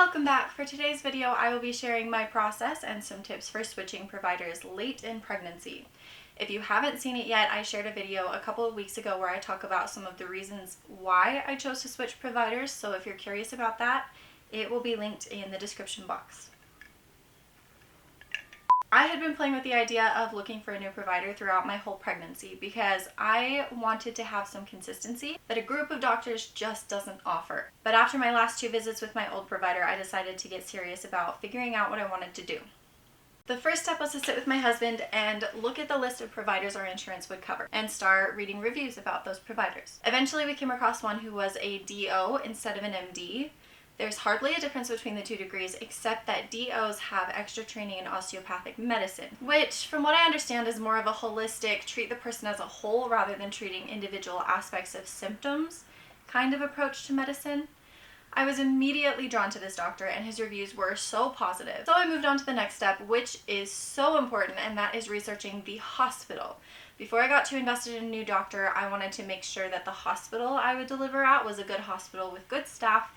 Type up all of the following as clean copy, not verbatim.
Welcome back. For today's video, I will be sharing my process and some tips for switching providers late in pregnancy. If you haven't seen it yet, I shared a video a couple of weeks ago where I talk about some of the reasons why I chose to switch providers, so if you're curious about that, it will be linked in the description box. I had been playing with the idea of looking for a new provider throughout my whole pregnancy because I wanted to have some consistency that a group of doctors just doesn't offer. But after my last 2 visits with my old provider, I decided to get serious about figuring out what I wanted to do. The first step was to sit with my husband and look at the list of providers our insurance would cover and start reading reviews about those providers. Eventually we came across one who was a DO instead of an MD. There's hardly a difference between the 2 degrees except that DOs have extra training in osteopathic medicine, which from what I understand is more of a holistic, treat the person as a whole rather than treating individual aspects of symptoms kind of approach to medicine. I was immediately drawn to this doctor and his reviews were so positive. So I moved on to the next step, which is so important, and that is researching the hospital. Before I got too invested in a new doctor, I wanted to make sure that the hospital I would deliver at was a good hospital with good staff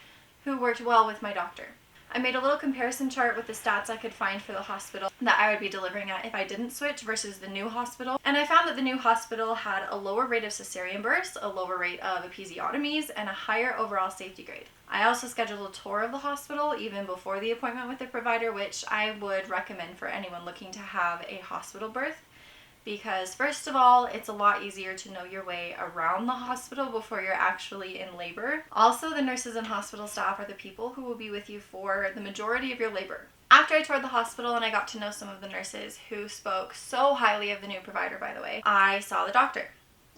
who worked well with my doctor. I made a little comparison chart with the stats I could find for the hospital that I would be delivering at if I didn't switch versus the new hospital, and I found that the new hospital had a lower rate of cesarean births, a lower rate of episiotomies, and a higher overall safety grade. I also scheduled a tour of the hospital even before the appointment with the provider, which I would recommend for anyone looking to have a hospital birth. Because first of all, it's a lot easier to know your way around the hospital before you're actually in labor. Also, the nurses and hospital staff are the people who will be with you for the majority of your labor. After I toured the hospital and I got to know some of the nurses who spoke so highly of the new provider, by the way, I saw the doctor.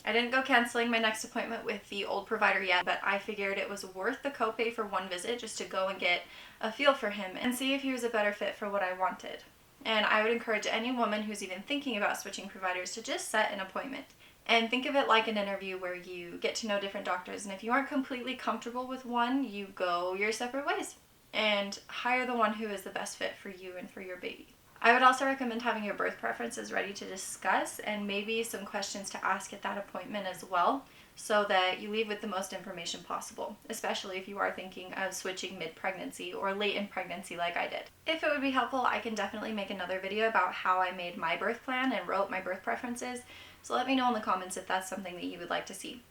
I didn't go canceling my next appointment with the old provider yet, but I figured it was worth the copay for one visit just to go and get a feel for him and see if he was a better fit for what I wanted. And I would encourage any woman who's even thinking about switching providers to just set an appointment and think of it like an interview where you get to know different doctors, and if you aren't completely comfortable with one, you go your separate ways and hire the one who is the best fit for you and for your baby. I would also recommend having your birth preferences ready to discuss and maybe some questions to ask at that appointment as well, so that you leave with the most information possible, especially if you are thinking of switching mid-pregnancy or late in pregnancy like I did. If it would be helpful, I can definitely make another video about how I made my birth plan and wrote my birth preferences, so let me know in the comments if that's something that you would like to see.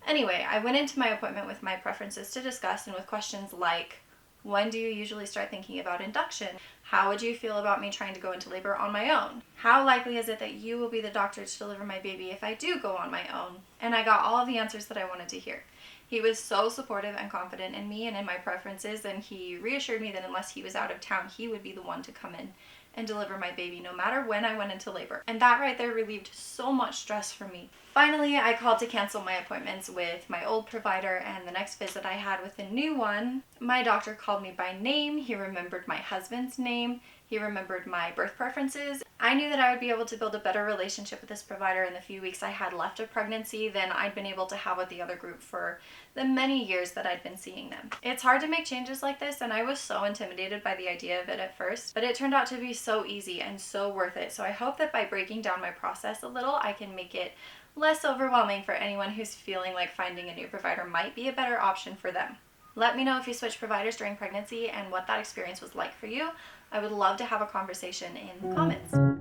Anyway, I went into my appointment with my preferences to discuss and with questions like, when do you usually start thinking about induction? How would you feel about me trying to go into labor on my own? How likely is it that you will be the doctor to deliver my baby if I do go on my own? And I got all of the answers that I wanted to hear. He was so supportive and confident in me and in my preferences, and he reassured me that unless he was out of town, he would be the one to come in and deliver my baby no matter when I went into labor. And that right there relieved so much stress from me. Finally, I called to cancel my appointments with my old provider, and the next visit I had with the new one, my doctor called me by name. He remembered my husband's name. He remembered my birth preferences. I knew that I would be able to build a better relationship with this provider in the few weeks I had left of pregnancy than I'd been able to have with the other group for the many years that I'd been seeing them. It's hard to make changes like this, and I was so intimidated by the idea of it at first, but it turned out to be so easy and so worth it. So I hope that by breaking down my process a little, I can make it less overwhelming for anyone who's feeling like finding a new provider might be a better option for them. Let me know if you switched providers during pregnancy and what that experience was like for you. I would love to have a conversation in the comments.